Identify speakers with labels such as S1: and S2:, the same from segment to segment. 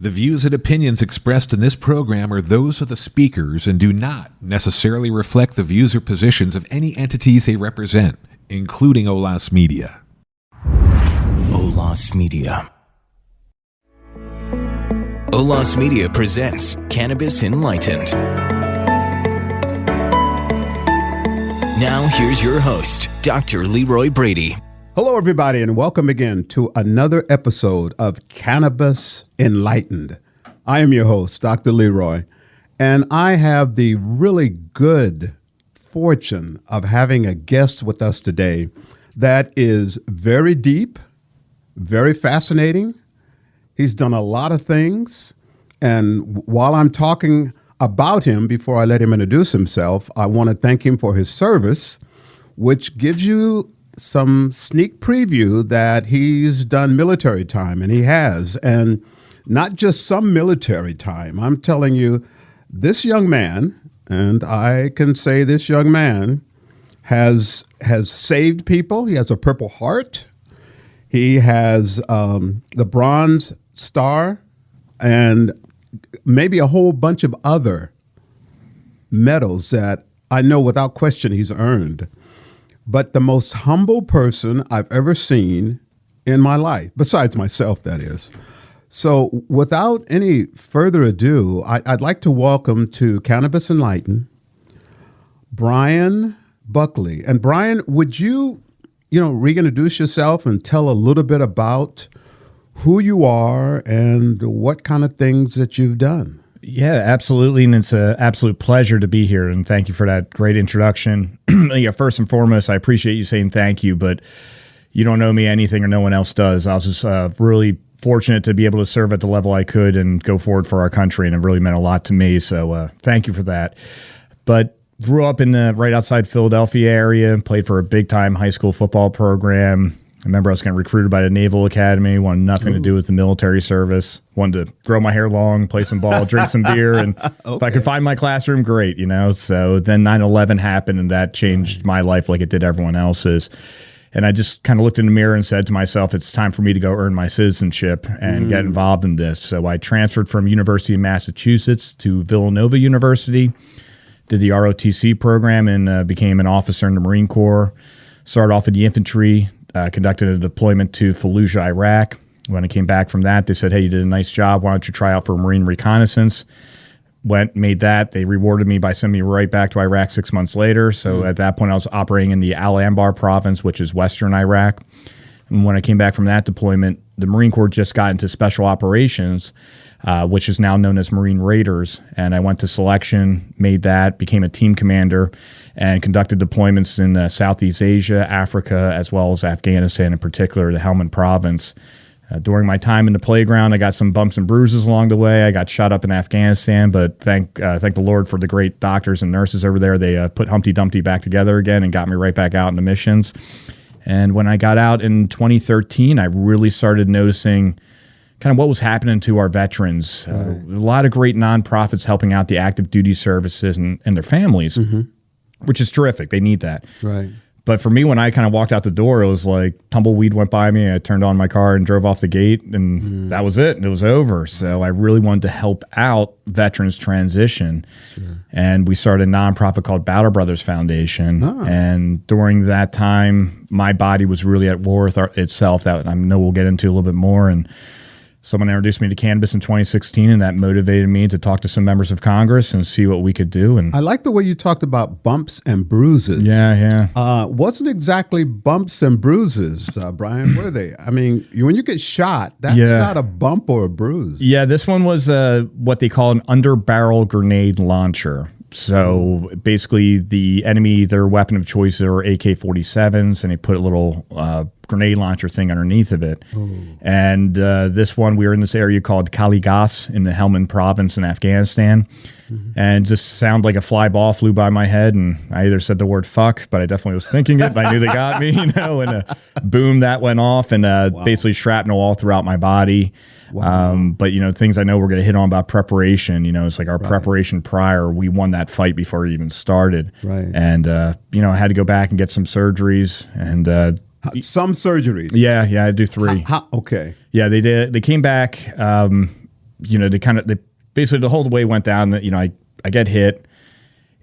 S1: The views and opinions expressed in this program are those of the speakers and do not necessarily reflect the views or positions of any entities they represent, including Olas Media.
S2: Olas Media. Olas Media presents Cannabis Enlightened. Now here's your host, Dr. Leroy Brady.
S3: Hello, everybody, and welcome again to another episode of Cannabis Enlightened. I am your host, Dr. Leroy, and I have the really good fortune of having a guest with us today that is very deep, very fascinating. He's done a lot of things, and while I'm talking about him, before I let him introduce himself, I want to thank him for his service, which gives you some sneak preview that he's done military time, and he has, and not just some military time. I'm telling you, this young man, and I can say this young man has saved people. He has a Purple Heart. He has the Bronze Star, and maybe a whole bunch of other medals that I know without question he's earned. But the most humble person I've ever seen in my life, besides myself, that is. So without any further ado, I'd like to welcome to Cannabis Enlightened, Bryan Buckley. And Bryan, would you reintroduce yourself and tell a little bit about who you are and what kind of things that you've done?
S4: Yeah, absolutely. And it's an absolute pleasure to be here. And thank you for that great introduction. Yeah, first and foremost, I appreciate you saying thank you, but you don't owe me anything or no one else does. I was just really fortunate to be able to serve at the level I could and go forward for our country. And it really meant a lot to me. So thank you for that. But grew up in the right outside Philadelphia area, played for a big time high school football program. I remember I was getting recruited by the Naval Academy, wanted nothing to do with the military service, wanted to grow my hair long, play some ball, drink some beer, and if I could find my classroom, great, So then 9/11 happened, and that changed my life like it did everyone else's. And I just kind of looked in the mirror and said to myself, it's time for me to go earn my citizenship and get involved in this. So I transferred from University of Massachusetts to Villanova University, did the ROTC program, and became an officer in the Marine Corps. Started off in the infantry, conducted a deployment to Fallujah, Iraq. When I came back from that, they said, hey, you did a nice job. Why don't you try out for Marine reconnaissance? Went, made that. They rewarded me by sending me right back to Iraq 6 months later. So at that point, I was operating in the Al Anbar province, which is western Iraq. And when I came back from that deployment, the Marine Corps just got into special operations, which is now known as Marine Raiders. And I went to selection, made that, became a team commander, and conducted deployments in Southeast Asia, Africa, as well as Afghanistan, in particular, the Helmand province. During my time in the playground, I got some bumps and bruises along the way. I got shot up in Afghanistan, but thank the Lord for the great doctors and nurses over there. They put Humpty Dumpty back together again and got me right back out in the missions. And when I got out in 2013, I really started noticing kind of what was happening to our veterans. A lot of great nonprofits helping out the active duty services and their families, which is terrific. They need that.
S3: Right.
S4: But for me, when I kind of walked out the door, it was like tumbleweed went by me. I turned on my car and drove off the gate, and that was it. It was over. So I really wanted to help out veterans transition. Sure. And we started a nonprofit called Battle Brothers Foundation. And during that time, my body was really at war with itself. That I know we'll get into a little bit more. And someone introduced me to cannabis in 2016, and that motivated me to talk to some members of Congress and see what we could do. And
S3: I like the way you talked about bumps and bruises.
S4: Yeah.
S3: Wasn't exactly bumps and bruises, Bryan, were they? I mean, when you get shot, that's not a bump or a bruise.
S4: Yeah, this one was what they call an under-barrel grenade launcher. So basically the enemy, their weapon of choice are AK-47s, and they put a little grenade launcher thing underneath of it. And this one, we were in this area called Kaligas in the Helmand province in Afghanistan. And just sounded like a fly ball flew by my head, and I either said the word fuck, but I definitely was thinking it, but I knew they got me, and boom, that went off, and basically shrapnel all throughout my body. But things I know we're going to hit on about preparation, it's like our preparation prior, we won that fight before it even started.
S3: Right.
S4: And, I had to go back and get some surgeries, and
S3: some surgeries.
S4: Yeah, I do 3.
S3: Okay.
S4: Yeah, they did. They came back. they basically the whole way went down that, I get hit.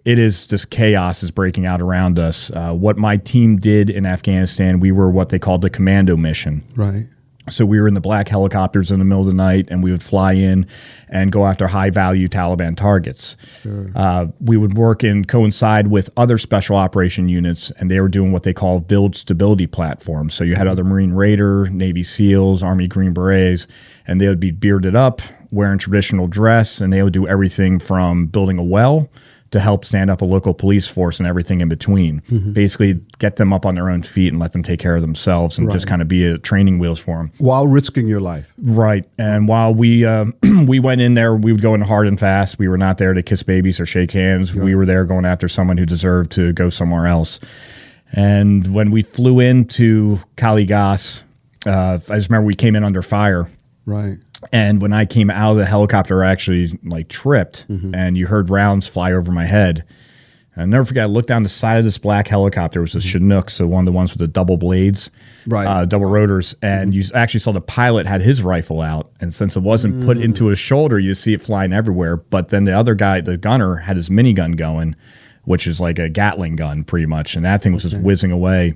S4: It is just chaos is breaking out around us. What my team did in Afghanistan, we were what they called the commando mission.
S3: Right.
S4: So we were in the black helicopters in the middle of the night, and we would fly in and go after high-value Taliban targets. Sure. We would work and coincide with other special operation units, and they were doing what they call build stability platforms. So you had other Marine Raider, Navy SEALs, Army Green Berets, and they would be bearded up, wearing traditional dress, and they would do everything from building a well to help stand up a local police force and everything in between. Basically get them up on their own feet and let them take care of themselves and just kind of be a training wheels for them.
S3: While risking your life.
S4: Right. And while we we went in there, we would go in hard and fast. We were not there to kiss babies or shake hands. Right. We were there going after someone who deserved to go somewhere else. And when we flew into Kaligas, I just remember we came in under fire.
S3: Right.
S4: And when I came out of the helicopter, I actually tripped, and you heard rounds fly over my head. And I'll never forget, I looked down the side of this black helicopter. It was a Chinook, so one of the ones with the double blades, double rotors. And you actually saw the pilot had his rifle out. And since it wasn't put into his shoulder, you see it flying everywhere. But then the other guy, the gunner, had his minigun going, which is like a Gatling gun pretty much. And that thing was just whizzing away.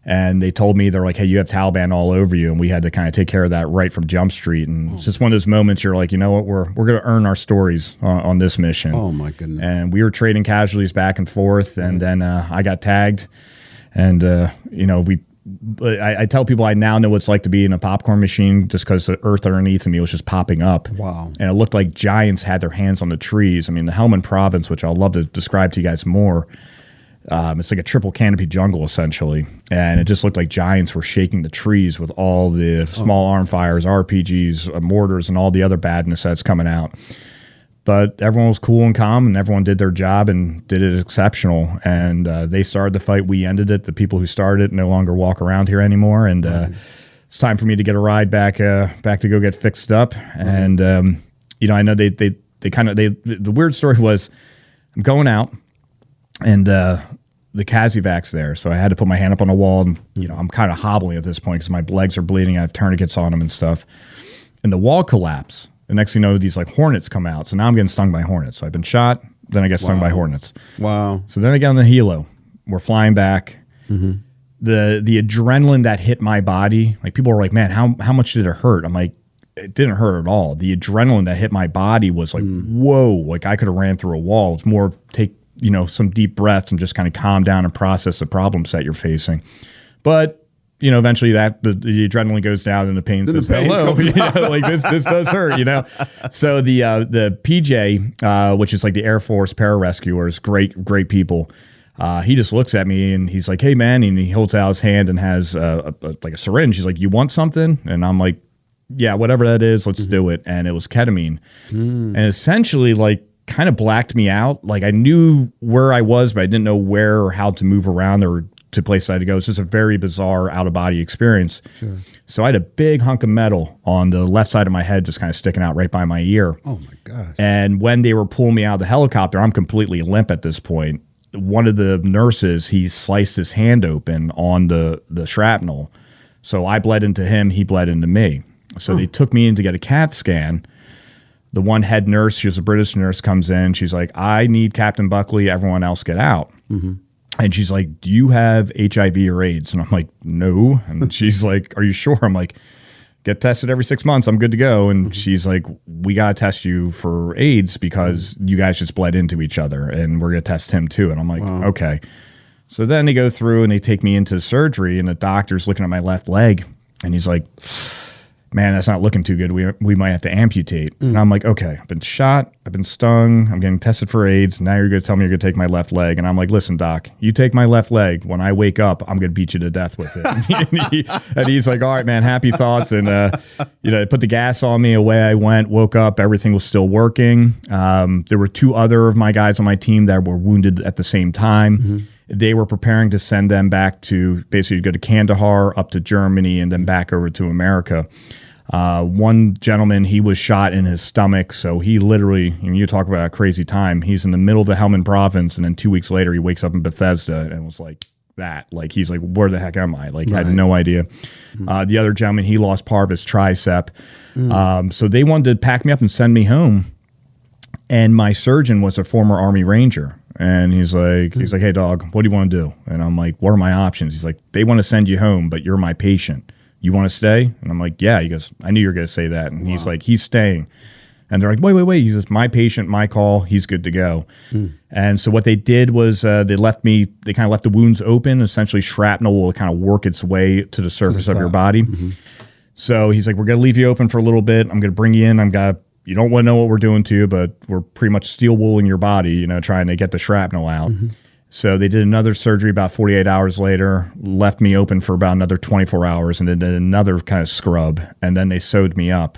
S4: And they told me, they're like, hey, you have Taliban all over you. And we had to kind of take care of that right from Jump Street. And it's just one of those moments you're like, you know what, we're going to earn our stories on this mission.
S3: Oh, my goodness.
S4: And we were trading casualties back and forth. And then I got tagged. And, I tell people I now know what it's like to be in a popcorn machine just because the earth underneath of me was just popping up.
S3: Wow.
S4: And it looked like giants had their hands on the trees. I mean, the Helmand province, which I'll love to describe to you guys more, it's like a triple canopy jungle, essentially. And it just looked like giants were shaking the trees with all the small arm fires, RPGs, mortars, and all the other badness that's coming out. But everyone was cool and calm, and everyone did their job and did it exceptional. And they started the fight. We ended it. The people who started it no longer walk around here anymore. And it's time for me to get a ride back to go get fixed up. And, I know the weird story was I'm going out, and the Kazivak's there, so I had to put my hand up on the wall, and I'm kind of hobbling at this point because my legs are bleeding. I have tourniquets on them and stuff, and the wall collapsed. The next thing you know, these hornets come out. So now I'm getting stung by hornets. So I've been shot, then I get stung by hornets.
S3: Wow.
S4: So then I get on the helo. We're flying back. The adrenaline that hit my body, like people were like, man, how much did it hurt? I'm like, it didn't hurt at all. The adrenaline that hit my body was like, whoa, like I could have ran through a wall. It's more of take some deep breaths and just kind of calm down and process the problem set you're facing. But, eventually the adrenaline goes down and the pain says, hello, like this does hurt, So the PJ, which is like the Air Force pararescuers, great people. He just looks at me and he's like, hey man, and he holds out his hand and has like a syringe. He's like, you want something? And I'm like, yeah, whatever that is, let's do it. And it was ketamine. And essentially like, kind of blacked me out. Like I knew where I was, but I didn't know where or how to move around or to place I had to go. It's just a very bizarre out-of-body experience. Sure. So I had a big hunk of metal on the left side of my head just kind of sticking out right by my ear.
S3: Oh, my gosh.
S4: And when they were pulling me out of the helicopter, I'm completely limp at this point. One of the nurses, he sliced his hand open on the shrapnel. So I bled into him, he bled into me. So they took me in to get a CAT scan. The one head nurse, she was a British nurse, comes in. She's like, I need Captain Buckley. Everyone else get out. And she's like, do you have HIV or AIDS? And I'm like, no. And she's like, are you sure? I'm like, get tested every 6 months. I'm good to go. And she's like, we got to test you for AIDS because you guys just bled into each other and we're going to test him too. And I'm like, okay. So then they go through and they take me into surgery and the doctor's looking at my left leg and he's like, man, that's not looking too good. We might have to amputate. And I'm like, okay, I've been shot. I've been stung. I'm getting tested for AIDS. Now you're going to tell me you're going to take my left leg. And I'm like, listen, doc, you take my left leg. When I wake up, I'm going to beat you to death with it. and he's like, all right, man, happy thoughts. And, put the gas on me. Away I went, woke up. Everything was still working. There were two other of my guys on my team that were wounded at the same time. They were preparing to send them back to basically go to Kandahar, up to Germany, and then back over to America. One gentleman, he was shot in his stomach, so he literally, you talk about a crazy time, he's in the middle of the Helmand province, and then 2 weeks later, he wakes up in Bethesda and was like, that. Like, he's like, where the heck am I? Like, I had no idea. The other gentleman, he lost part of his tricep. So they wanted to pack me up and send me home. And my surgeon was a former Army Ranger. And he's like, hey, dog, what do you want to do? And I'm like, what are my options? He's like, they want to send you home, but you're my patient. You want to stay? And I'm like, yeah. He goes, I knew you were going to say that. And he's like, he's staying. And they're like, wait. He's just my patient, my call. He's good to go. And so what they did was they kind of left the wounds open. Essentially, shrapnel will kind of work its way to the surface of your body. So he's like, we're going to leave you open for a little bit. I'm going to bring you in. You don't want to know what we're doing to you, but we're pretty much steel wooling your body, trying to get the shrapnel out. So they did another surgery about 48 hours later, left me open for about another 24 hours, and then did another kind of scrub. And then they sewed me up.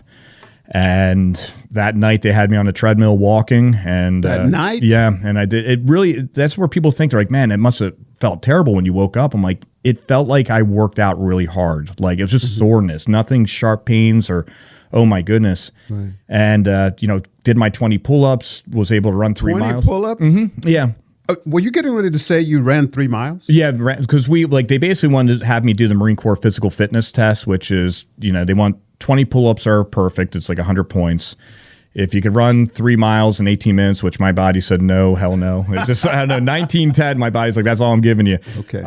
S4: And that night they had me on a treadmill walking. And
S3: that night?
S4: Yeah. And I did. It really, that's where people think, they're like, man, it must have felt terrible when you woke up. I'm like, it felt like I worked out really hard. Like, it was just soreness, nothing sharp pains or, oh my goodness. Right. And, did my 20 pull-ups, was able to run 3 miles.
S3: 20 pull-ups?
S4: Yeah.
S3: Were you getting ready to say you ran 3 miles?
S4: Yeah, because they basically wanted to have me do the Marine Corps physical fitness test, which is, they want 20 pull-ups are perfect. It's like 100 points. If you could run 3 miles in 18 minutes, which my body said no, hell no. It's just, I don't know, 1910, my body's like, that's all I'm giving you.
S3: Okay.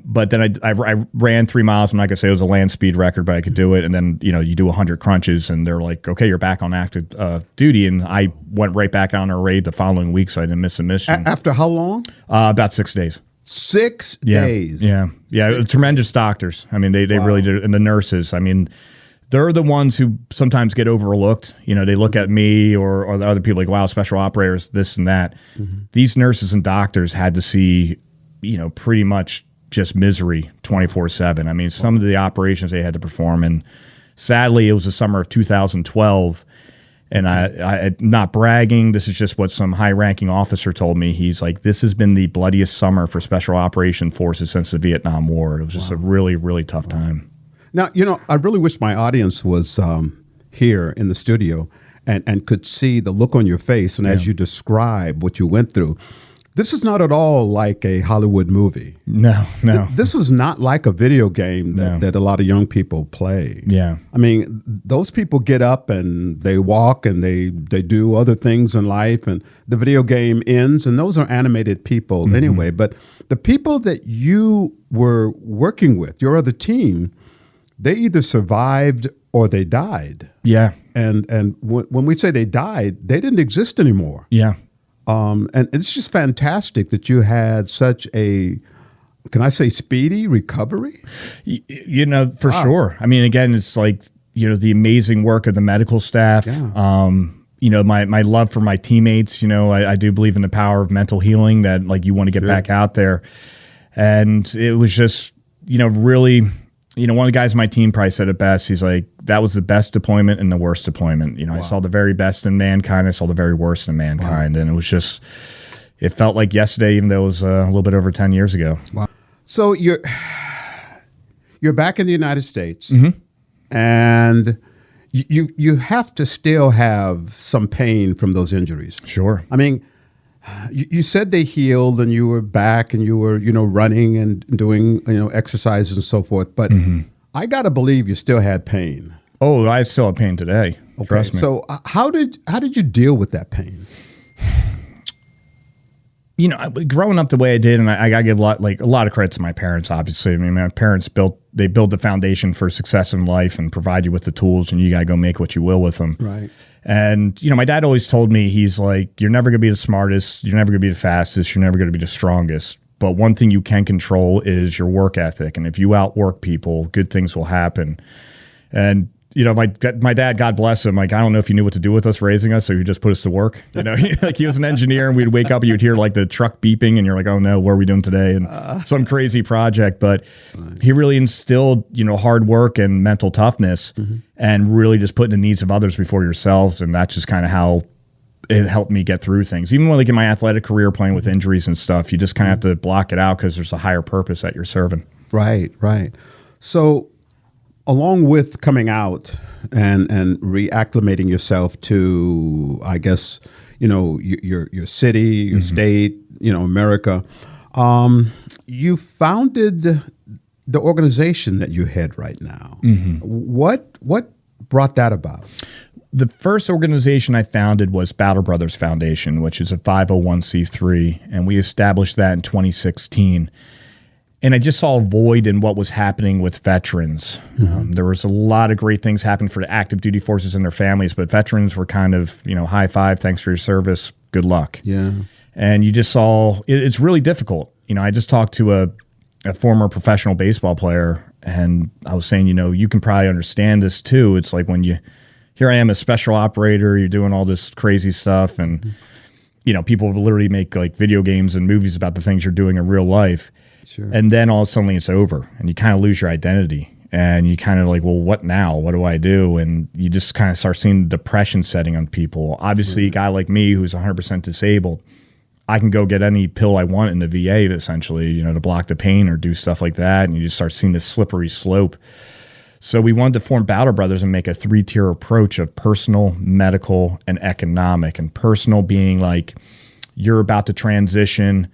S4: But then I ran 3 miles. I'm not going to say it was a land speed record, but I could do it. And then, you do 100 crunches, and they're like, okay, you're back on active duty. And I went right back on a raid the following week, so I didn't miss a mission.
S3: After how long?
S4: About 6 days.
S3: 6 days?
S4: Yeah. Tremendous doctors. I mean, they really did. And the nurses, I mean, they're the ones who sometimes get overlooked. They look at me or the other people like, wow, special operators, this and that. These nurses and doctors had to see, pretty much just misery 24/7. I mean, some of the operations they had to perform. And sadly, it was the summer of 2012. And I not bragging, this is just what some high-ranking officer told me. He's like, this has been the bloodiest summer for special operation forces since the Vietnam War. It was just a really, really tough time.
S3: Now, I really wish my audience was here in the studio and could see the look on your face. And as you describe what you went through, this is not at all like a Hollywood movie.
S4: No.
S3: This was not like a video game that a lot of young people play.
S4: Yeah.
S3: I mean, those people get up and they walk and they do other things in life, and the video game ends, and those are animated people anyway. But the people that you were working with, your other team, they either survived or they died.
S4: Yeah.
S3: And when we say they died, they didn't exist anymore.
S4: Yeah.
S3: And it's just fantastic that you had such a, can I say, speedy recovery?
S4: For sure. I mean, again, it's like, the amazing work of the medical staff.
S3: Yeah.
S4: My love for my teammates. I do believe in the power of mental healing, that like you want to get back out there. And it was just, really, one of the guys on my team probably said it best. He's like, that was the best deployment and the worst deployment. I saw the very best in mankind. I saw the very worst in mankind. And it was just, it felt like yesterday, even though it was a little bit over 10 years ago.
S3: Wow. So you're back in the United States, and you have to still have some pain from those injuries.
S4: Sure.
S3: I mean, you said they healed and you were back and you were, running and doing, exercises and so forth. But I got to believe you still had pain.
S4: Oh, I still have pain today. Okay. Trust me.
S3: So how did you deal with that pain?
S4: Growing up the way I did, and I got to give a lot of credit to my parents, obviously. I mean, my parents built the foundation for success in life and provide you with the tools, and you got to go make what you will with them.
S3: Right.
S4: And, my dad always told me, he's like, you're never going to be the smartest. You're never going to be the fastest. You're never going to be the strongest. But one thing you can control is your work ethic. And if you outwork people, good things will happen. And, my dad, God bless him, like, I don't know if he knew what to do with us raising us, so he just put us to work. He was an engineer, and we'd wake up and you'd hear like the truck beeping, and you're like, oh no, what are we doing today? And some crazy project. But he really instilled, hard work and mental toughness, and really just putting the needs of others before yourselves. And that's just kind of how it helped me get through things. Even when, like, in my athletic career, playing with injuries and stuff, you just kind of have to block it out because there's a higher purpose that you're serving.
S3: Right. So, along with coming out and reacclimating yourself to, I guess, your city, your state, America, you founded the organization that you head right now. What brought that about?
S4: The first organization I founded was Battle Brothers Foundation, which is a 501c3, and we established that in 2016. And I just saw a void in what was happening with veterans. There was a lot of great things happening for the active duty forces and their families, but veterans were kind of, high five, thanks for your service, good luck.
S3: Yeah.
S4: And you just saw, it's really difficult. I just talked to a former professional baseball player, and I was saying, you can probably understand this too. It's like when here I am, a special operator, you're doing all this crazy stuff, and, people literally make like video games and movies about the things you're doing in real life.
S3: Sure.
S4: And then all of a sudden it's over and you kind of lose your identity and you kind of like, well, what now? What do I do? And you just kind of start seeing depression setting on people. Obviously, a guy like me who's 100% disabled, I can go get any pill I want in the VA essentially, to block the pain or do stuff like that. And you just start seeing this slippery slope. So we wanted to form Battle Brothers and make a 3-tier approach of personal, medical, and economic. And personal being like you're about to transition.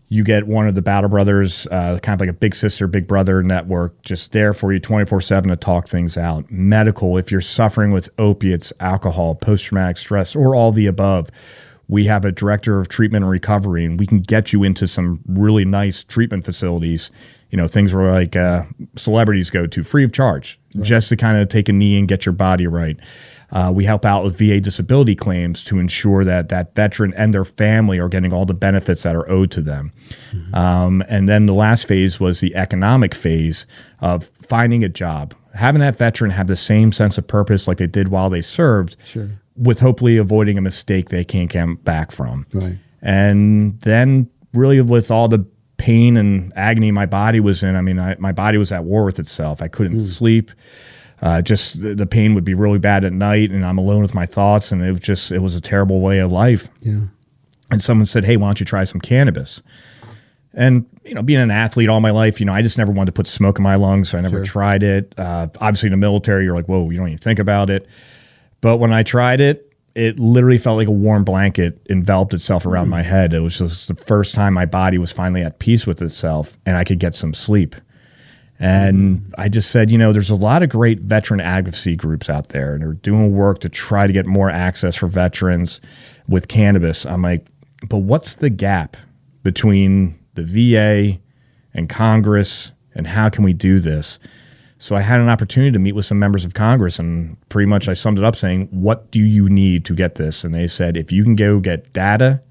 S4: You get one of the Battle Brothers, kind of like a big sister, big brother network, just there for you 24/7 to talk things out. Medical, if you're suffering with opiates, alcohol, post-traumatic stress, or all the above, we have a director of treatment and recovery, and we can get you into some really nice treatment facilities, things where like celebrities go to free of charge, just to kind of take a knee and get your body right. We help out with VA disability claims to ensure that that veteran and their family are getting all the benefits that are owed to them. And then the last phase was the economic phase of finding a job, having that veteran have the same sense of purpose like they did while they served, with hopefully avoiding a mistake they can't come back from.
S3: Right.
S4: And then really with all the pain and agony my body was in, my body was at war with itself. I couldn't sleep. Just the pain would be really bad at night, and I'm alone with my thoughts, and it was a terrible way of life.
S3: Yeah.
S4: And someone said, hey, why don't you try some cannabis? And, being an athlete all my life, I just never wanted to put smoke in my lungs, so I never tried it. Obviously in the military, you're like, whoa, you don't even think about it. But when I tried it, it literally felt like a warm blanket enveloped itself around my head. It was just the first time my body was finally at peace with itself, and I could get some sleep. And I just said, there's a lot of great veteran advocacy groups out there, and they're doing work to try to get more access for veterans with cannabis. I'm like, but what's the gap between the VA and Congress, and how can we do this? So I had an opportunity to meet with some members of Congress, and pretty much I summed it up saying, what do you need to get this? And they said, if you can go get data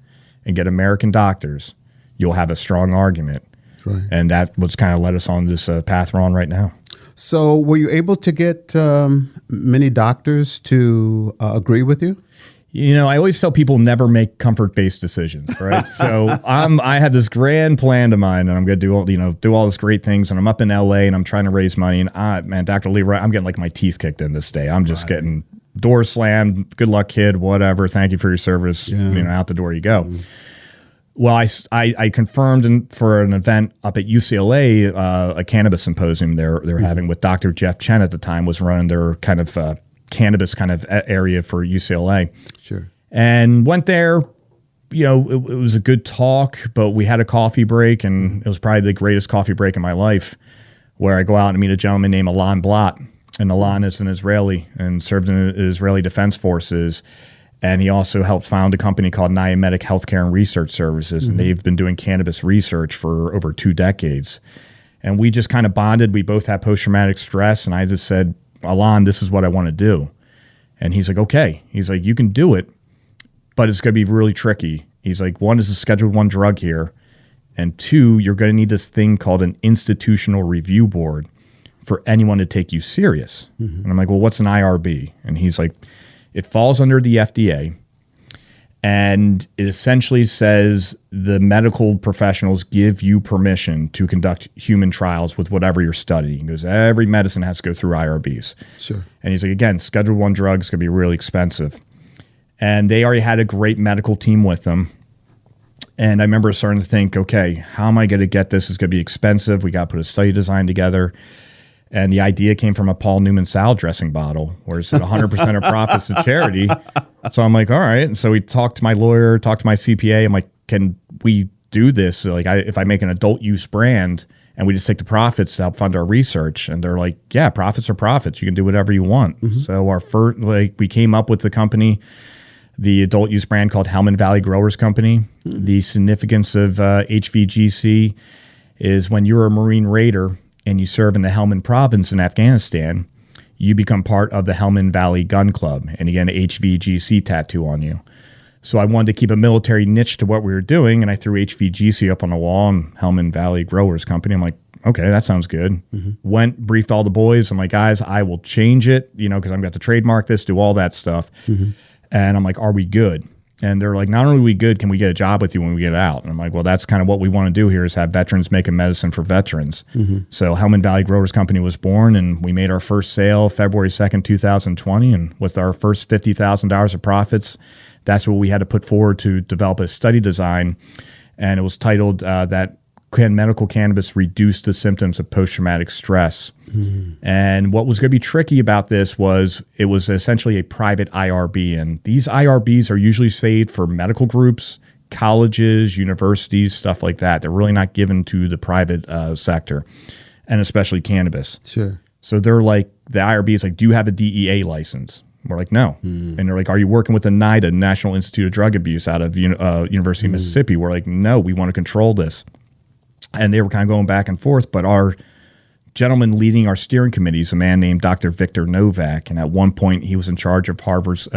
S4: and get American doctors, you'll have a strong argument.
S3: Right.
S4: And that was kind of led us on this path we're on right now.
S3: So were you able to get many doctors to agree with you?
S4: I always tell people never make comfort-based decisions, right? So I had this grand plan to mine, and I'm going to do all these great things, and I'm up in LA, and I'm trying to raise money, and Dr. Leroy, I'm getting like my teeth kicked in this day. I'm just getting doors slammed. Good luck, kid. Whatever. Thank you for your service. Out the door you go. Well, I confirmed for an event up at UCLA, a cannabis symposium they're having with Dr. Jeff Chen at the time was running their kind of cannabis kind of area for UCLA.
S3: Sure.
S4: And went there, it was a good talk, but we had a coffee break, and it was probably the greatest coffee break in my life, where I go out and meet a gentleman named Alon Blot. And Alon is an Israeli and served in the Israeli Defense Forces. And he also helped found a company called Niamedic Healthcare and Research Services, and they've been doing cannabis research for over 2 decades. And we just kind of bonded. We both had post-traumatic stress, and I just said, Alon, this is what I want to do. And he's like, okay. He's like, you can do it, but it's going to be really tricky. He's like, 1 is a Schedule I drug here, and 2, you're going to need this thing called an institutional review board for anyone to take you serious. And I'm like, well, what's an IRB? And he's like, it falls under the FDA, and it essentially says the medical professionals give you permission to conduct human trials with whatever you're studying, because every medicine has to go through IRBs.
S3: Sure.
S4: And he's like, again, Schedule I drugs could be really expensive. And they already had a great medical team with them. And I remember starting to think, okay, how am I going to get this? It's going to be expensive. We got to put a study design together. And the idea came from a Paul Newman salad dressing bottle, where it said 100% of profits to charity. So I'm like, all right. And so we talked to my lawyer, talked to my CPA. I'm like, can we do this. Like, if I make an adult use brand and we just take the profits to help fund our research, and they're like, yeah, profits are profits. You can do whatever you want. So our first, we came up with the company, the adult use brand called Helmand Valley Growers Company. The significance of HVGC is when you're a Marine Raider and you serve in the Helmand province in Afghanistan, you become part of the Helmand Valley Gun Club, and you get an HVGC tattoo on you. So I wanted to keep a military niche to what we were doing, and I threw HVGC up on the wall and Helmand Valley Growers Company. I'm like, okay, that sounds good. Went, briefed all the boys. I'm like, guys, I will change it, because I'm got to trademark this, do all that stuff. And I'm like, are we good? And they're like, not only are we good, can we get a job with you when we get out? And I'm like, well, that's kind of what we want to do here, is have veterans making medicine for veterans. So Helmand Valley Growers Company was born, and we made our first sale February 2nd, 2020. And with our first $50,000 of profits, that's what we had to put forward to develop a study design. And it was titled that Can Medical Cannabis Reduce the Symptoms of Post-Traumatic Stress? And what was going to be tricky about this was it was essentially a private IRB. And these IRBs are usually saved for medical groups, colleges, universities, stuff like that. They're really not given to the private sector, and especially cannabis.
S3: Sure.
S4: So they're like, the IRB is like, do you have a DEA license? We're like, no. And they're like, are you working with the NIDA, National Institute of Drug Abuse, out of University of Mississippi? We're like, no, we want to control this. And they were kind of going back and forth, but our gentleman leading our steering committee is a man named Dr. Victor Novak. And at one point, he was in charge of Harvard's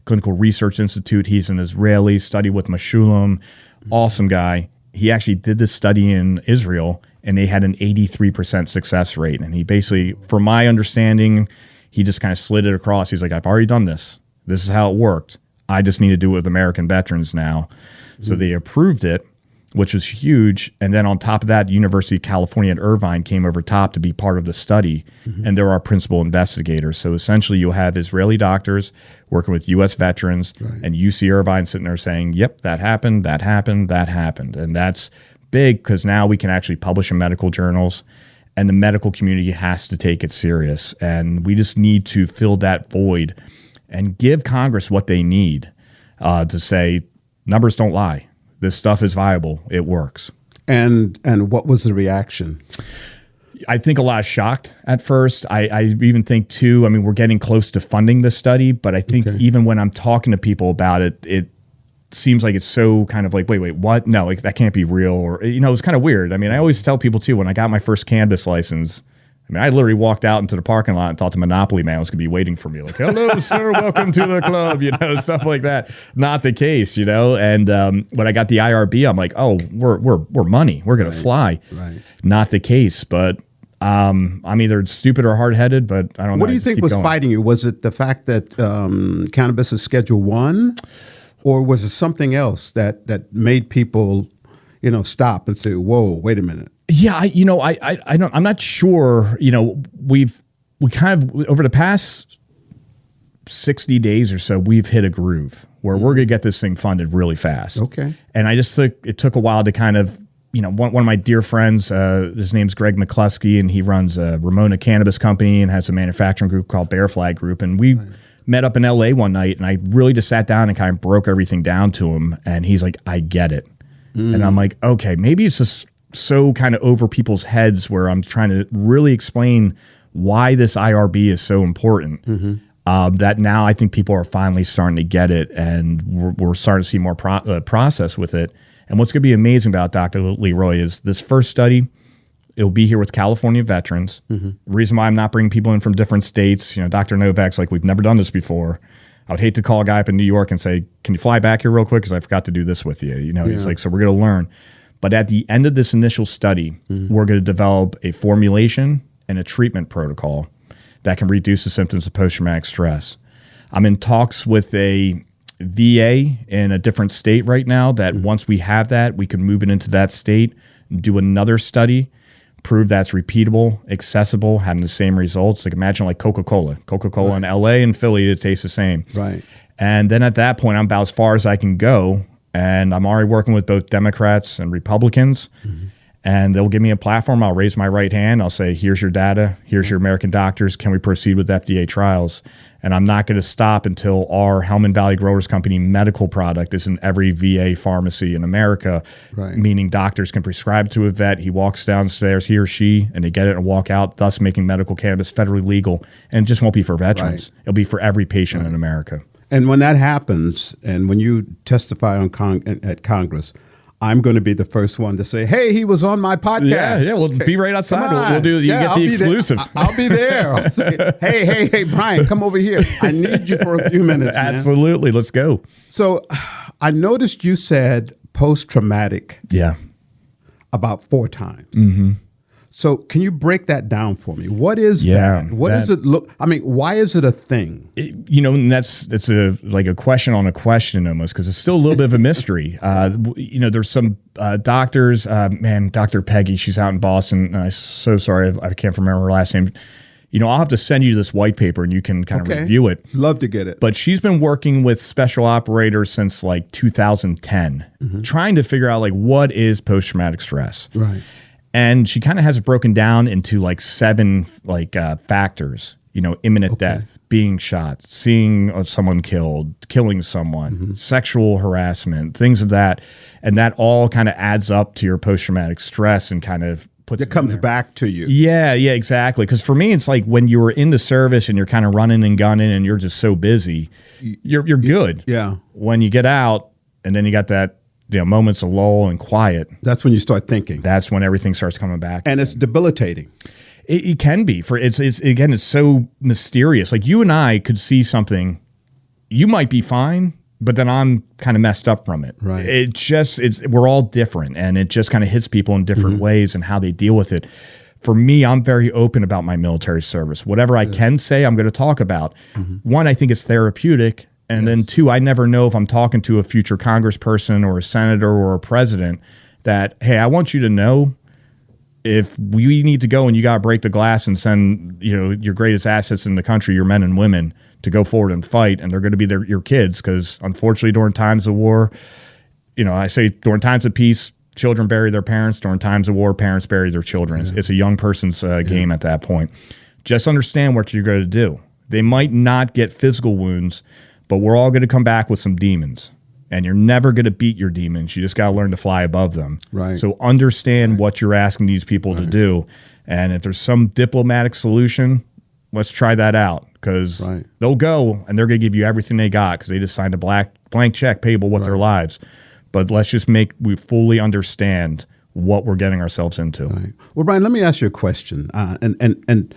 S4: Clinical Research Institute. He's an Israeli, studied with Meshulam, awesome guy. He actually did this study in Israel, and they had an 83% success rate. And he basically, from my understanding, he just kind of slid it across. He's like, I've already done this. This is how it worked. I just need to do it with American veterans now. So they approved it, which was huge. And then on top of that, University of California at Irvine came over top to be part of the study. And they're our principal investigators. So essentially you'll have Israeli doctors working with U.S. veterans, and UC Irvine sitting there saying, yep, that happened, that happened, that happened. And that's big because now we can actually publish in medical journals, and the medical community has to take it serious. And we just need to fill that void and give Congress what they need to say, numbers don't lie. This stuff is viable. It works.
S3: And what was the reaction?
S4: I think a lot of shocked at first. I even think too, I mean, we're getting close to funding the study, but I think even when I'm talking to people about it, it seems like it's so kind of like, wait, what? No, like, that can't be real. Or, it's kind of weird. I mean, I always tell people too, when I got my first cannabis license, I mean, I literally walked out into the parking lot and thought the Monopoly man was going to be waiting for me. Like, hello, sir, welcome to the club, stuff like that. Not the case, And when I got the IRB, I'm like, oh, we're money. We're going to fly.
S3: Right.
S4: Not the case. But I'm either stupid or hard-headed, but I don't know.
S3: What do you think was fighting you? Was it the fact that cannabis is Schedule I? Or was it something else that made people, stop and say, whoa, wait a minute?
S4: Yeah, I don't. I'm not sure. We kind of over the past 60 days or so, we've hit a groove where we're going to get this thing funded really fast.
S3: Okay.
S4: And I just think it took a while to kind of, one of my dear friends, his name's Greg McCluskey, and he runs a Ramona Cannabis Company and has a manufacturing group called Bear Flag Group, and we met up in LA one night, and I really just sat down and kind of broke everything down to him, and he's like, I get it. And I'm like, okay, maybe it's just so kind of over people's heads where I'm trying to really explain why this IRB is so important. That now I think people are finally starting to get it, and we're starting to see more process with it. And what's going to be amazing about Dr. Leroy is this first study, it'll be here with California veterans. The reason why I'm not bringing people in from different states, Dr. Novak's like, we've never done this before. I would hate to call a guy up in New York and say, can you fly back here real quick? Because I forgot to do this with you. He's like, so we're going to learn. But at the end of this initial study, we're going to develop a formulation and a treatment protocol that can reduce the symptoms of post-traumatic stress. I'm in talks with a VA in a different state right now that once we have that, we can move it into that state, do another study, prove that's repeatable, accessible, having the same results. Like, imagine like Coca-Cola in LA and Philly, it tastes the same.
S3: Right.
S4: And then at that point, I'm about as far as I can go. And I'm already working with both Democrats and Republicans. And they'll give me a platform. I'll raise my right hand. I'll say, here's your data. Here's your American doctors. Can we proceed with FDA trials? And I'm not going to stop until our Hellman Valley Growers Company medical product is in every VA pharmacy in America, meaning doctors can prescribe to a vet. He walks downstairs, he or she, and they get it and walk out, thus making medical cannabis federally legal. And it just won't be for veterans. It'll be for every patient in America.
S3: And when that happens, and when you testify at Congress, I'm going to be the first one to say, "Hey, he was on my podcast."
S4: Yeah, we'll be right outside. We'll do. You get the exclusive.
S3: I'll be there. I'll say, hey, Bryan, come over here. I need you for a few minutes.
S4: Absolutely, let's go.
S3: So, I noticed you said post-traumatic.
S4: Yeah.
S3: About 4 times.
S4: Mm-hmm.
S3: So can you break that down for me? What is that? What does it look? I mean, why is it a thing?
S4: And that's like a question on a question almost, because it's still a little bit of a mystery. There's some doctors, Dr. Peggy, she's out in Boston. And I'm so sorry, I can't remember her last name. I'll have to send you this white paper and you can kind of review it.
S3: Love to get it.
S4: But she's been working with special operators since like 2010, trying to figure out like what is post-traumatic stress.
S3: Right.
S4: And she kind of has it broken down into like 7 factors, imminent death, being shot, seeing someone killed, killing someone, sexual harassment, things of that. And that all kind of adds up to your post-traumatic stress and kind of puts
S3: it comes back to you.
S4: Yeah, exactly. Because for me, it's like when you were in the service and you're kind of running and gunning and you're just so busy, you're good.
S3: Yeah.
S4: When you get out and then you got that moments of lull and quiet.
S3: That's when you start thinking.
S4: That's when everything starts coming back.
S3: And it's debilitating.
S4: It can be. It's so mysterious. Like you and I could see something, you might be fine, but then I'm kind of messed up from it.
S3: Right.
S4: We're all different, and it just kind of hits people in different ways and how they deal with it. For me, I'm very open about my military service. Whatever I can say, I'm going to talk about. One, I think it's therapeutic. And then 2, I never know if I'm talking to a future congressperson or a senator or a president that, hey, I want you to know if we need to go and you got to break the glass and send, your greatest assets in the country, your men and women, to go forward and fight. And they're going to be your kids, because unfortunately during times of war, I say during times of peace, children bury their parents. During times of war, parents bury their children. Yeah. It's a young person's game at that point. Just understand what you're going to do. They might not get physical wounds, but we're all going to come back with some demons, and you're never going to beat your demons. You just got to learn to fly above them.
S3: Right.
S4: So understand what you're asking these people to do. And if there's some diplomatic solution, let's try that out, because they'll go and they're going to give you everything they got because they just signed a blank check payable with their lives. But let's just we fully understand what we're getting ourselves into.
S3: Right. Well, Bryan, let me ask you a question. And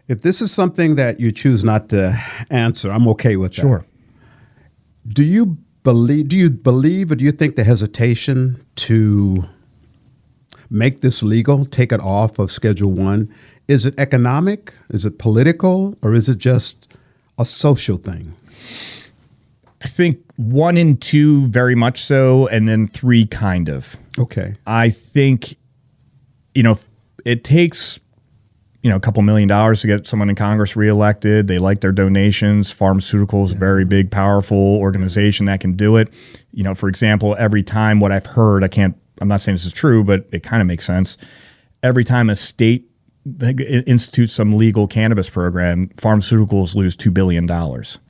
S3: if this is something that you choose not to answer, I'm okay with that.
S4: Sure.
S3: Do you believe or do you think the hesitation to make this legal, take it off of Schedule 1, is it economic, is it political, or is it just a social thing?
S4: I think 1 and 2 very much so, and then 3 kind of.
S3: Okay.
S4: I think, it takes a couple $1 million to get someone in Congress reelected. They like their donations. Pharmaceuticals, very big, powerful organization that can do it. For example, every time what I've heard, I'm not saying this is true, but it kind of makes sense. Every time a state institutes some legal cannabis program, pharmaceuticals lose $2 billion.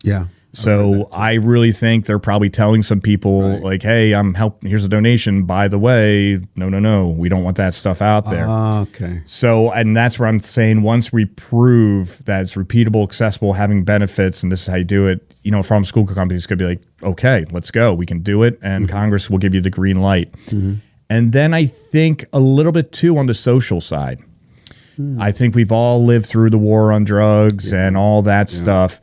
S3: Yeah.
S4: So I really think they're probably telling some people like, hey, here's a donation. By the way, no, we don't want that stuff out there.
S3: Okay.
S4: So, and that's where I'm saying once we prove that it's repeatable, accessible, having benefits, and this is how you do it, pharmaceutical companies could be like, okay, let's go. We can do it. And Congress will give you the green light. And then I think a little bit too on the social side. I think we've all lived through the war on drugs and all that stuff.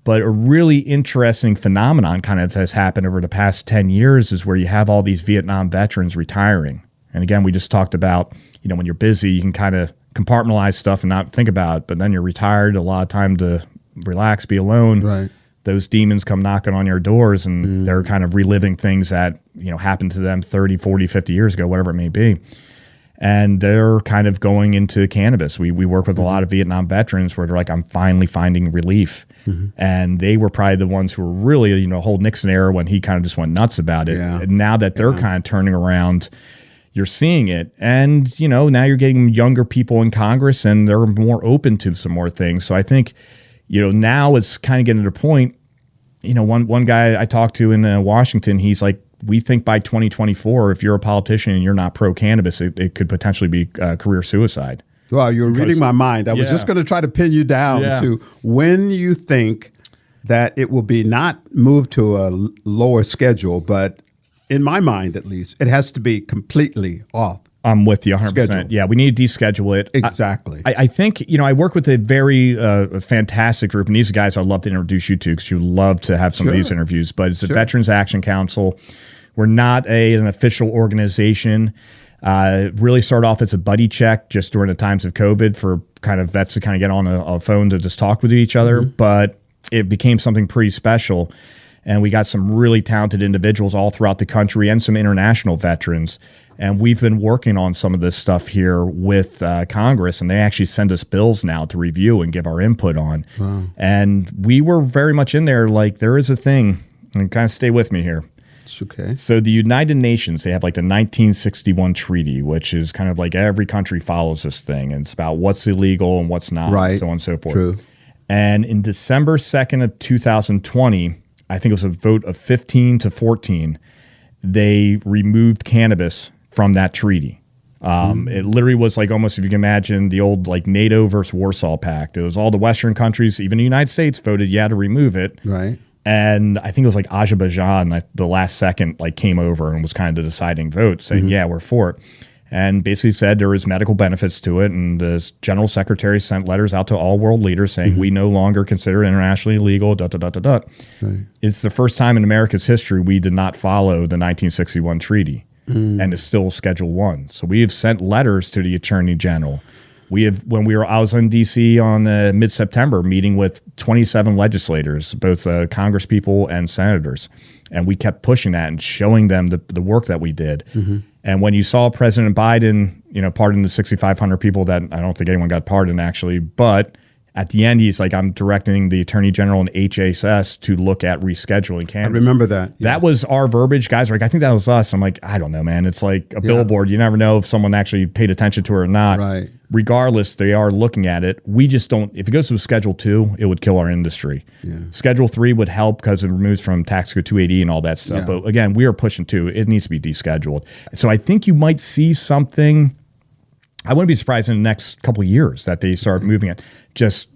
S4: But a really interesting phenomenon kind of has happened over the past 10 years is where you have all these Vietnam veterans retiring. And again, we just talked about, when you're busy, you can kind of compartmentalize stuff and not think about it. But then you're retired, a lot of time to relax, be alone.
S3: Right.
S4: Those demons come knocking on your doors, and they're kind of reliving things that, happened to them 30, 40, 50 years ago, whatever it may be. And they're kind of going into cannabis. We work with a lot of Vietnam veterans where they're like, I'm finally finding relief. And they were probably the ones who were really, whole Nixon era when he kind of just went nuts about it. Yeah. And now that they're kind of turning around, you're seeing it. And, now you're getting younger people in Congress and they're more open to some more things. So I think, now it's kind of getting to the point, one guy I talked to in Washington, he's like, we think by 2024, if you're a politician and you're not pro-cannabis, it could potentially be career suicide.
S3: Well, you're reading my mind. I was just going to try to pin you down to when you think that it will be not moved to a lower schedule, but in my mind, at least, it has to be completely off.
S4: I'm with you 100%.
S3: Schedule.
S4: Yeah, we need to deschedule it.
S3: Exactly.
S4: I think, I work with a very fantastic group, and these are guys I'd love to introduce you to because you love to have some of these interviews, but it's the Veterans Action Council. We're not an official organization. Really started off as a buddy check just during the times of COVID for kind of vets to kind of get on a phone to just talk with each other, but it became something pretty special. And we got some really talented individuals all throughout the country and some international veterans. And we've been working on some of this stuff here with Congress, and they actually send us bills now to review and give our input on. Wow. And we were very much in there like there is a thing, and kind of stay with me here.
S3: It's okay.
S4: So the United Nations, they have like the 1961 treaty, which is kind of like every country follows this thing. And it's about what's illegal and what's not, and so on and so forth.
S3: True.
S4: And in December 2nd of 2020, I think it was a vote of 15 to 14, they removed cannabis from that treaty. It literally was like almost, if you can imagine, the old like NATO versus Warsaw Pact. It was all the Western countries, even the United States, voted to remove it.
S3: Right.
S4: And I think it was like Azerbaijan, the last second, came over and was kind of the deciding vote, saying, yeah, we're for it. And basically said there is medical benefits to it. And the general secretary sent letters out to all world leaders saying we no longer consider it internationally illegal, Right. It's the first time in America's history we did not follow the 1961 treaty. And it's still Schedule 1. So we have sent letters to the Attorney General. I was in D.C. on mid-September meeting with 27 legislators, both Congress people and senators. And we kept pushing that and showing them the work that we did. And when you saw President Biden, pardon the 6,500 people that I don't think anyone got pardoned actually, but at the end, he's like, I'm directing the Attorney General and HHS to look at rescheduling cannabis.
S3: I remember that. Yes.
S4: That was our verbiage. Guys were like, I think that was us. I'm like, I don't know, man. It's like a billboard. You never know if someone actually paid attention to it or not.
S3: Right.
S4: Regardless, they are looking at it. We just don't, if it goes to a Schedule 2, it would kill our industry. Yeah. Schedule 3 would help because it removes from tax code 280 and all that stuff. Yeah. But again, we are pushing 2. It needs to be descheduled. So I think you might see something. I wouldn't be surprised in the next couple of years that they start moving it. Just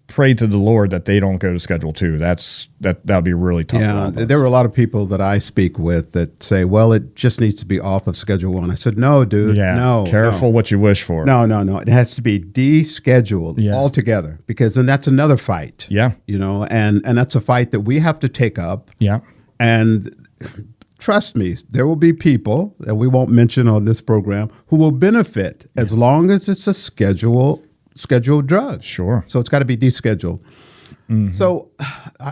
S4: pray to the Lord that they don't go to Schedule 2. That'd be really tough.
S3: Yeah, there were a lot of people that I speak with that say, well, it just needs to be off of Schedule 1. I said, no, dude, no.
S4: Careful what you wish for.
S3: No. It has to be descheduled altogether because then that's another fight.
S4: Yeah.
S3: And that's a fight that we have to take up.
S4: Yeah.
S3: And trust me, there will be people that we won't mention on this program who will benefit as long as it's a scheduled drug.
S4: Sure.
S3: So it's got to be descheduled. So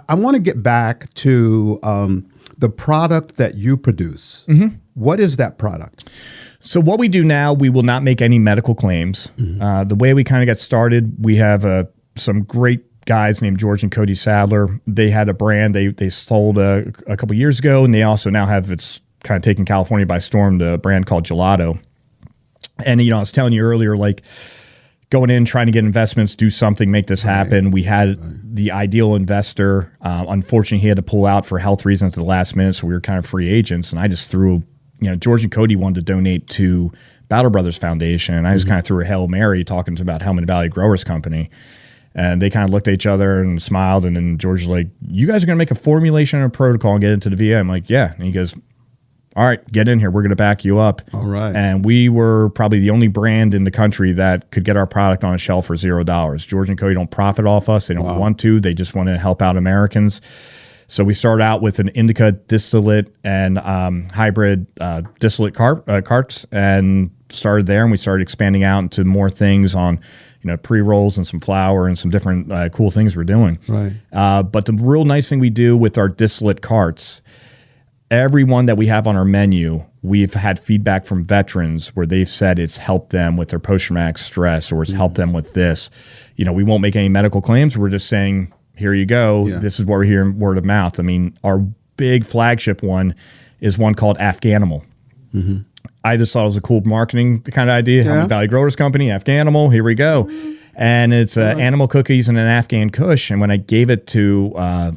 S3: I want to get back to the product that you produce. What is that product?
S4: So what we do now, we will not make any medical claims. The way we kind of got started, we have some great guys named George and Cody Sadler. They had a brand they sold a couple years ago, and they also now have, it's kind of taken California by storm, the brand called Gelato. And, I was telling you earlier, going in, trying to get investments, do something, make this happen. We had the ideal investor. Unfortunately, he had to pull out for health reasons at the last minute, so we were kind of free agents. And I just threw, George and Cody wanted to donate to Battle Brothers Foundation, and I just kind of threw a Hail Mary talking to about Helmet Valley Growers Company. And they kind of looked at each other and smiled, and then George was like, you guys are going to make a formulation and a protocol and get into the VA? I'm like, yeah. And he goes, all right, get in here. We're going to back you up.
S3: All right.
S4: And we were probably the only brand in the country that could get our product on a shelf for $0. George and Cody don't profit off us. They don't want to. They just want to help out Americans. So we started out with an indica distillate and hybrid distillate carts and started there. And we started expanding out into more things on pre-rolls and some flour and some different cool things we're doing.
S3: Right.
S4: But the real nice thing we do with our distillate carts, everyone that we have on our menu, we've had feedback from veterans where they've said it's helped them with their post-traumatic stress or it's helped them with this. We won't make any medical claims. We're just saying, here you go. Yeah. This is what we're hearing word of mouth. I mean, our big flagship one is one called Afghanimal. I just thought it was a cool marketing kind of idea.
S3: Yeah.
S4: Helmand Valley Growers Company, Afghan Animal, here we go. And it's animal cookies and an Afghan Kush. And when I gave it to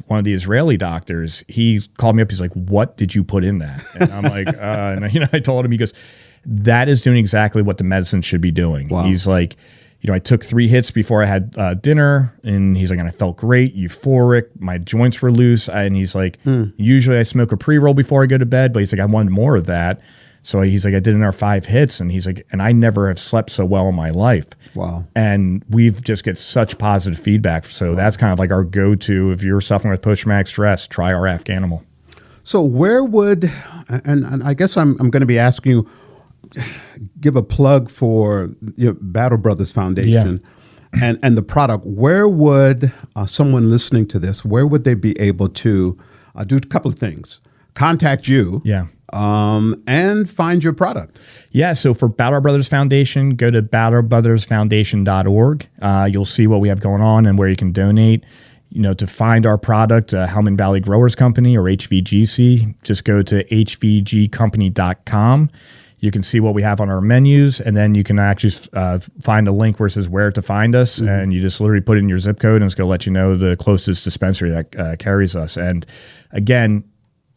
S4: one of the Israeli doctors, he called me up. He's like, "What did you put in that?" And I'm like, and I told him, he goes, "That is doing exactly what the medicine should be doing."
S3: Wow.
S4: He's like, I took 3 hits before I had dinner, and he's like, and I felt great, euphoric. My joints were loose. And he's like, usually I smoke a pre-roll before I go to bed, but he's like, I wanted more of that. So he's like, I did another 5 hits, and he's like, and I never have slept so well in my life.
S3: Wow.
S4: And we've just get such positive feedback. So that's kind of like our go-to. If you're suffering with post-traumatic stress, try our Afghanimal.
S3: So where would, and I guess I'm going to be asking you, give a plug for your Battle Brothers Foundation and the product. Where would someone listening to this, where would they be able to do a couple of things? Contact you.
S4: Yeah.
S3: And find your product.
S4: Yeah, so for Battle Brothers Foundation, go to battlebrothersfoundation.org. You'll see what we have going on and where you can donate. To find our product, Helmand Valley Growers Company or HVGC, just go to hvgcompany.com. You can see what we have on our menus, and then you can actually find a link where it says where to find us, and you just literally put in your zip code, and it's going to let you know the closest dispensary that carries us. And again,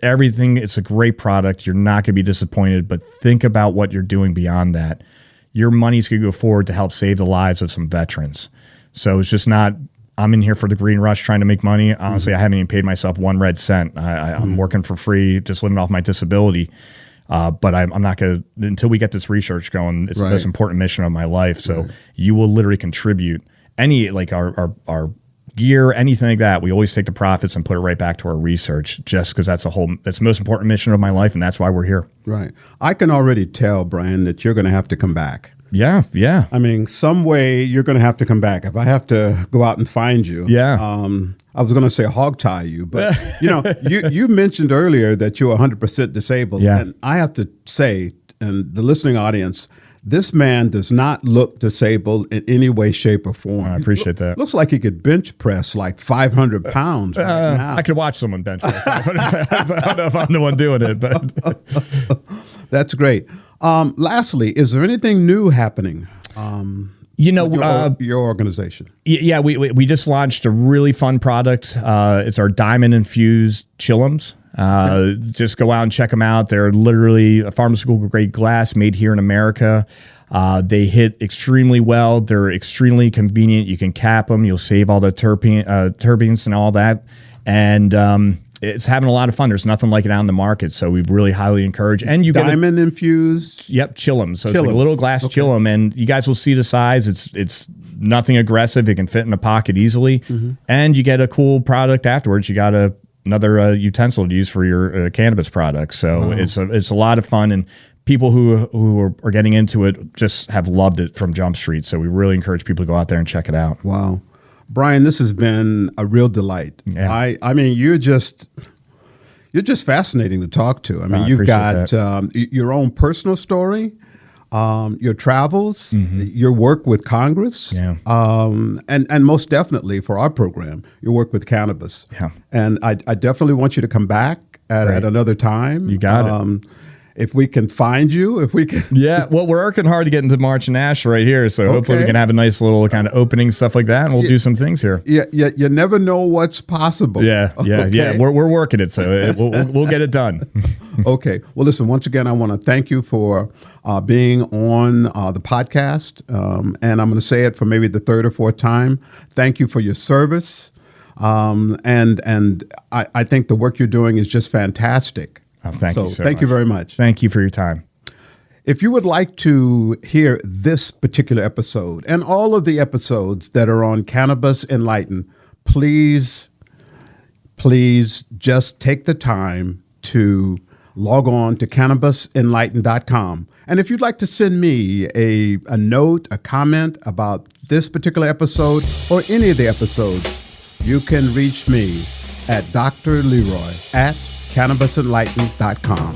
S4: everything, it's a great product. You're not going to be disappointed, but think about what you're doing beyond that. Your money's going to go forward to help save the lives of some veterans. So it's just not, I'm in here for the green rush trying to make money. Honestly, I haven't even paid myself 1 red cent. I'm working for free, just living off my disability. But I'm not going to, until we get this research going, it's the most important mission of my life. So you will literally contribute any, like our gear, anything like that. We always take the profits and put it right back to our research, just because that's the most important mission of my life, and that's why we're here.
S3: Right. I can already tell, Bryan, that you're going to have to come back.
S4: Yeah. I
S3: mean, some way you're going to have to come back. If I have to go out and find you.
S4: Yeah.
S3: I was going to say hog tie you, but you mentioned earlier that you're 100% disabled.
S4: Yeah.
S3: And I have to say, and the listening audience, this man does not look disabled in any way, shape, or form.
S4: I appreciate that.
S3: Looks like he could bench press like 500 pounds right now.
S4: I could watch someone bench press 500 pounds. I don't know if I'm the one doing it, but
S3: That's great. Lastly, is there anything new happening? Your organization.
S4: Yeah, we just launched a really fun product. It's our diamond infused chillums. Just go out and check them out. They're literally a pharmaceutical grade glass made here in America. They hit extremely well. They're extremely convenient. You can cap them. You'll save all the terpenes and all that. And it's having a lot of fun. There's nothing like it out in the market, so we've really highly encouraged. And you
S3: diamond infused.
S4: Yep, chillum. So it's like a little glass chillum, and you guys will see the size. It's nothing aggressive. It can fit in a pocket easily, and you get a cool product afterwards. You got another utensil to use for your cannabis products. So it's a lot of fun, and people who are getting into it just have loved it from Jump Street. So we really encourage people to go out there and check it out.
S3: Wow. Bryan, this has been a real delight.
S4: Yeah.
S3: I mean, you're just fascinating to talk to. I mean, you've got your own personal story, your travels, your work with Congress, and most definitely for our program, your work with cannabis.
S4: Yeah.
S3: And I definitely want you to come back at another time.
S4: You got it.
S3: If we can find you, if we can.
S4: Yeah, well, we're working hard to get into March and Ash right here, so hopefully we can have a nice little kind of opening, stuff like that, and we'll do some things here.
S3: Yeah, you never know what's possible.
S4: Yeah. We're working it, so we'll get it done.
S3: Okay. Well, listen, once again, I want to thank you for being on the podcast, and I'm going to say it for maybe the 3rd or 4th time. Thank you for your service, and I think the work you're doing is just fantastic.
S4: Oh, thank you so
S3: thank
S4: much.
S3: you very much.
S4: Thank you for your time.
S3: If you would like to hear this particular episode and all of the episodes that are on Cannabis Enlightened, please just take the time to log on to cannabisenlightened.com. And if you'd like to send me a note, a comment about this particular episode or any of the episodes, you can reach me at Dr. Leroy at cannabisenlightened.com.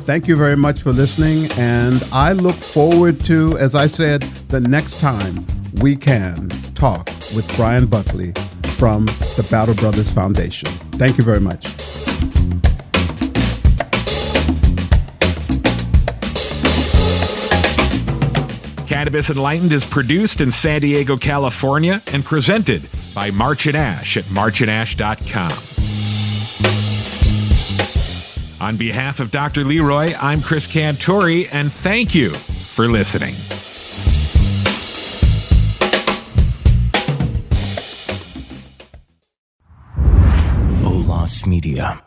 S3: Thank you very much for listening, and I look forward to, as I said, the next time we can talk with Bryan Buckley from the Battle Brothers Foundation. Thank you very much.
S1: Cannabis Enlightened is produced in San Diego, California, and presented by March and Ash at marchandash.com. On behalf of Dr. Leroy, I'm Chris Cantori, and thank you for listening.
S2: Olas Media.